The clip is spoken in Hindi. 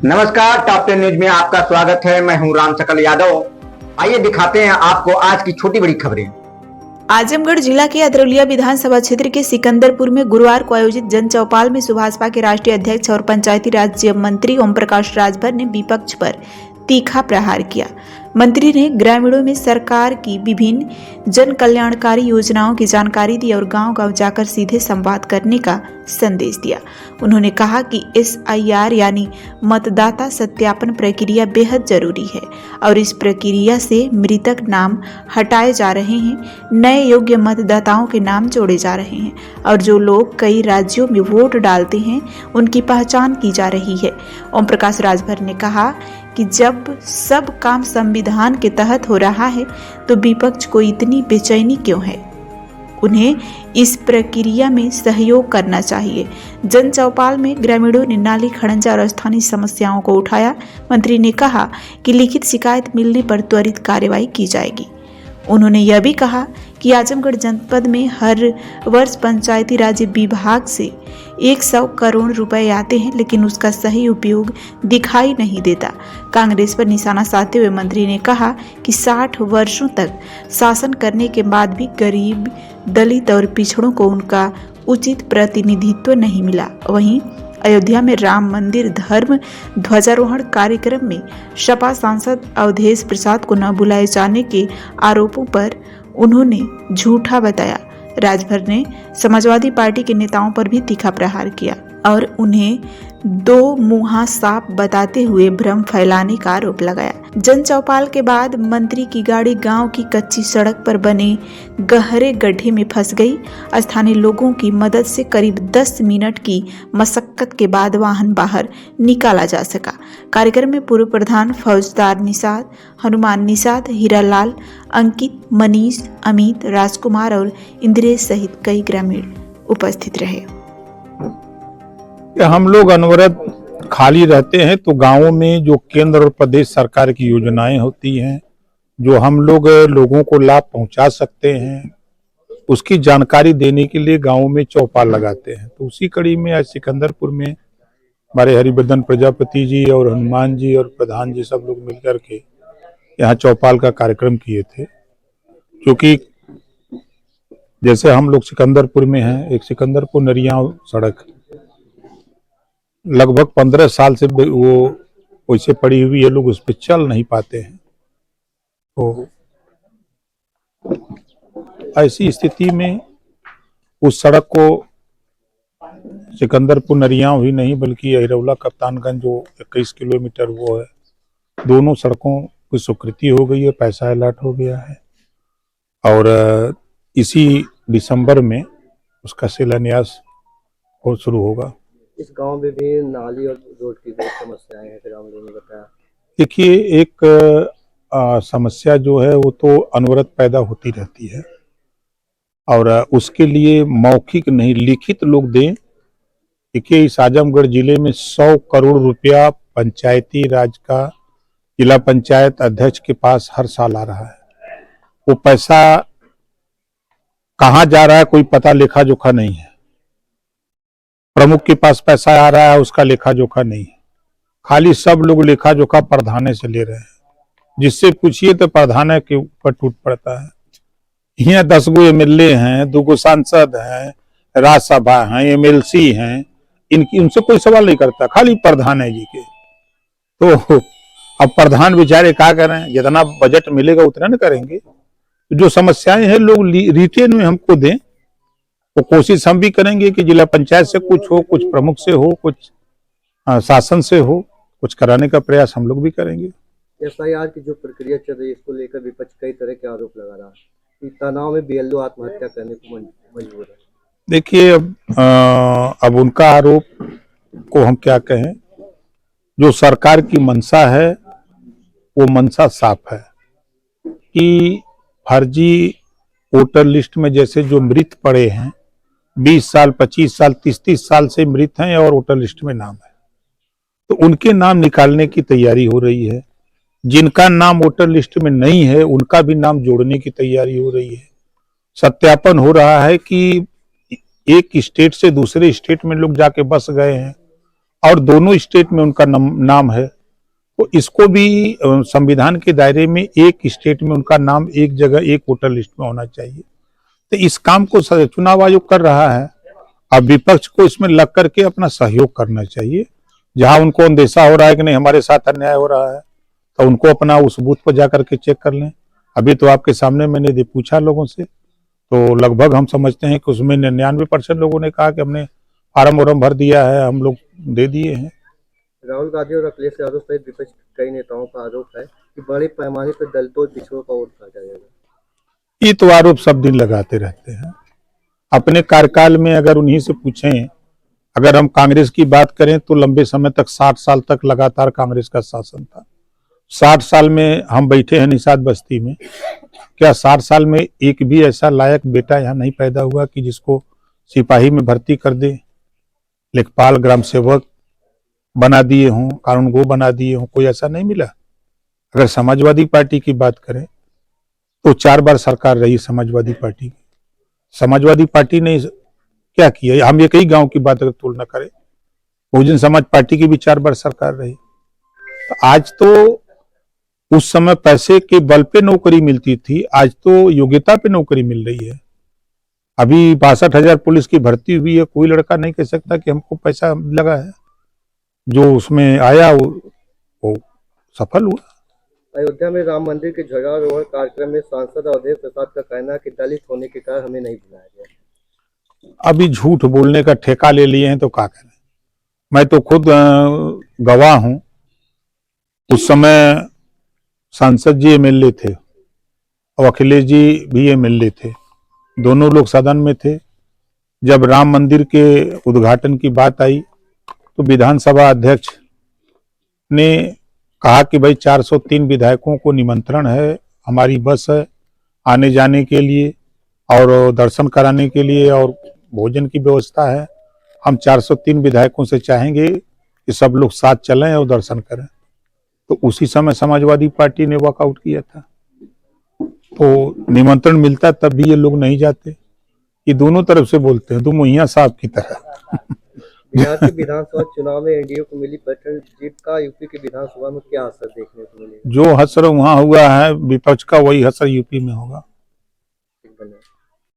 नमस्कार, टॉप 10 न्यूज में आपका स्वागत है। मैं हूं राम सकल यादव। आइए दिखाते हैं आपको आज की छोटी बड़ी खबरें। आजमगढ़ जिला के अदरौलिया विधानसभा क्षेत्र के सिकंदरपुर में गुरुवार को आयोजित जन चौपाल में सुभाषपा के राष्ट्रीय अध्यक्ष और पंचायती राज्य मंत्री ओम प्रकाश राजभर ने विपक्ष पर तीखा प्रहार किया। मंत्री ने ग्रामीणों में सरकार की विभिन्न जन कल्याणकारी योजनाओं की जानकारी दी और गांव-गांव जाकर सीधे संवाद करने का संदेश दिया। उन्होंने कहा कि SIR यानी मतदाता सत्यापन प्रक्रिया बेहद जरूरी है और इस प्रक्रिया से मृतक नाम हटाए जा रहे हैं, नए योग्य मतदाताओं के नाम जोड़े जा रहे हैं और जो लोग कई राज्यों में वोट डालते हैं उनकी पहचान की जा रही है। ओम प्रकाश राजभर ने कहा कि जब सब काम संविधान के तहत हो रहा है तो विपक्ष को इतनी बेचैनी क्यों है। उन्हें इस प्रक्रिया में सहयोग करना चाहिए। जन चौपाल में ग्रामीणों ने नाली खड़ंजा और स्थानीय समस्याओं को उठाया। मंत्री ने कहा कि लिखित शिकायत मिलने पर त्वरित कार्रवाई की जाएगी। उन्होंने यह भी कहा कि आजमगढ़ जनपद में हर वर्ष पंचायती राज विभाग से 100 करोड़ रुपए आते हैं, लेकिन उसका सही उपयोग दिखाई नहीं देता। कांग्रेस पर निशाना साधते हुए मंत्री ने कहा कि 60 वर्षों तक शासन करने के बाद भी गरीब, दलित और पिछड़ों को उनका उचित प्रतिनिधित्व नहीं मिला। वहीं अयोध्या में राम मंदिर धर्म ध्वजारोहण कार्यक्रम में सपा सांसद अवधेश प्रसाद को न बुलाए जाने के आरोपों पर उन्होंने झूठा बताया। राजभर ने समाजवादी पार्टी के नेताओं पर भी तीखा प्रहार किया और उन्हें दो मुंहा सांप बताते हुए भ्रम फैलाने का आरोप लगाया। जन चौपाल के बाद मंत्री की गाड़ी गांव की कच्ची सड़क पर बने गहरे गड्ढे में फंस गई। स्थानीय लोगों की मदद से करीब 10 मिनट की मशक्कत के बाद वाहन बाहर निकाला जा सका। कार्यक्रम में पूर्व प्रधान फौजदार निषाद, हनुमान निषाद, हीरालाल, अंकित, मनीष, अमित, राजकुमार और इंद्रेश सहित कई ग्रामीण उपस्थित रहे। हम लोग अनवरत खाली रहते हैं तो गांवों में जो केंद्र और प्रदेश सरकार की योजनाएं होती हैं, जो हम लोग लोगों को लाभ पहुंचा सकते हैं, उसकी जानकारी देने के लिए गांवों में चौपाल लगाते हैं। तो उसी कड़ी में आज सिकंदरपुर में हमारे हरिवर्धन प्रजापति जी और हनुमान जी और प्रधान जी सब लोग मिलकर के यहाँ चौपाल का कार्यक्रम किए थे। क्योंकि जैसे हम लोग सिकंदरपुर में हैं, एक सिकंदरपुर नरिया सड़क लगभग 15 साल से वो वैसे पड़ी हुई है, लोग उस पर चल नहीं पाते हैं। तो ऐसी स्थिति में उस सड़क को सिकंदरपुर नरिया ही नहीं बल्कि अहिरौला कप्तानगंज जो 21 किलोमीटर वो है, दोनों सड़कों की स्वीकृति हो गई है, पैसा अलॉट हो गया है और इसी दिसंबर में उसका शिलान्यास और शुरू होगा। इस गांव में भी नाली और रोड की बहुत समस्याएं हैं, फिर हम लोगों ने बताया। देखिए, एक समस्या जो है वो तो अनवरत पैदा होती रहती है और उसके लिए मौखिक नहीं लिखित लोग दें। देखिए, इस आजमगढ़ जिले में 100 करोड़ रुपया पंचायती राज का जिला पंचायत अध्यक्ष के पास हर साल आ रहा है। वो पैसा कहाँ जा रहा है कोई पता लेखा जोखा नहीं है। प्रमुख के पास पैसा आ रहा है, उसका लेखा जोखा नहीं है। खाली सब लोग लेखा जोखा प्रधान से ले रहे हैं। जिससे पूछिए तो प्रधान के ऊपर टूट पड़ता है। यहाँ 10 गो MLA हैं, 2 गो सांसद हैं, राज्यसभा हैं, MLC हैं, उनसे कोई सवाल नहीं करता, खाली प्रधान है जी के। तो अब प्रधान बेचारे क्या करें, जितना बजट मिलेगा उतना न करेंगे। जो समस्याएं हैं लोग रिटेन में हमको दें, तो कोशिश हम भी करेंगे कि जिला पंचायत से कुछ हो, कुछ प्रमुख से हो, कुछ शासन से हो, कुछ कराने का प्रयास हम लोग भी करेंगे। SIR की जो प्रक्रिया चल रही है इसको लेकर विपक्ष कई तरह के आरोप लगा रहा है। तनाव में BLO आत्महत्या करने को मजबूर है। देखिए, अब उनका आरोप को हम क्या कहें। जो सरकार की मंशा है वो मंशा साफ है कि फर्जी वोटर लिस्ट में जैसे जो मृत पड़े हैं, 20 साल 25 साल 30 साल से मृत हैं और वोटर लिस्ट में नाम है, तो उनके नाम निकालने की तैयारी हो रही है। जिनका नाम वोटर लिस्ट में नहीं है उनका भी नाम जोड़ने की तैयारी हो रही है। सत्यापन हो रहा है कि एक स्टेट से दूसरे स्टेट में लोग जाके बस गए हैं और दोनों स्टेट में उनका नाम है, तो इसको भी संविधान के दायरे में एक स्टेट में उनका नाम एक जगह एक वोटर लिस्ट में होना चाहिए। तो इस काम को चुनाव आयोग कर रहा है। अब विपक्ष को इसमें लग करके अपना सहयोग करना चाहिए। जहां उनको अंदेशा हो रहा है कि नहीं हमारे साथ अन्याय हो रहा है, तो उनको अपना उस बूथ पर जाकर के चेक कर लें। अभी तो आपके सामने मैंने पूछा लोगों से, तो लगभग हम समझते हैं कि उसमें 99% लोगों ने कहा कि हमने फार्म वार्म भर दिया है, हम लोग दे दिए हैं। राहुल गांधी और अखिलेश यादव सहित विपक्ष के कई नेताओं का आरोप है कि बड़े पैमाने पर दलितों और पिछड़ों का वोट काटा जाएगा। ये तो आरोप सब दिन लगाते रहते हैं। अपने कार्यकाल में अगर उन्हीं से पूछें, अगर हम कांग्रेस की बात करें तो लंबे समय तक 60 साल तक लगातार कांग्रेस का शासन था। 60 साल में हम बैठे हैं निषाद बस्ती में, क्या 60 साल में एक भी ऐसा लायक बेटा यहाँ नहीं पैदा हुआ कि जिसको सिपाही में भर्ती कर दे, लेखपाल ग्राम सेवक बना दिए हों, कानूनगो बना दिए हों? कोई ऐसा नहीं मिला। अगर समाजवादी पार्टी की बात करें तो 4 बार सरकार रही समाजवादी पार्टी की। समाजवादी पार्टी ने क्या किया? हम एक ही गांव की बात अगर तुलना करें, बहुजन समाज पार्टी की भी 4 बार सरकार रही। तो आज तो उस समय पैसे के बल पे नौकरी मिलती थी, आज तो योग्यता पे नौकरी मिल रही है। अभी 62,000 पुलिस की भर्ती हुई है, कोई लड़का नहीं कह सकता कि हमको पैसा लगा है। जो उसमें आया वो सफल हुआ। अयोध्या में राम मंदिर के ध्वजारोहण कार्यक्रम में सांसद अवधेश प्रसाद का कहना है कि दलित होने के कारण हमें नहीं बुलाया गया। अभी झूठ बोलने का ठेका ले लिए हैं तो क्या करें। मैं तो खुद गवाह हूं। उस समय सांसद जी एमएलए थे और अखिलेश जी भी एमएलए थे, दोनों लोग सदन में थे। जब राम मंदिर के उद्घाटन की बात आई तो विधानसभा अध्यक्ष ने कहा कि भाई 403 विधायकों को निमंत्रण है, हमारी बस है आने जाने के लिए और दर्शन कराने के लिए और भोजन की व्यवस्था है। हम 403 विधायकों से चाहेंगे कि सब लोग साथ चलें और दर्शन करें। तो उसी समय समाजवादी पार्टी ने वॉकआउट किया था। तो निमंत्रण मिलता तब भी ये लोग नहीं जाते। ये दोनों तरफ से बोलते हैं, तुम मुहैया साहब की तरह। बिहार के विधानसभा चुनाव में एनडीए को मिली प्रचंड जीत का यूपी की विधानसभा में क्या असर देखने को मिलेगा? जो हसर वहां हुआ है विपक्ष का, वही हसर यूपी में होगा।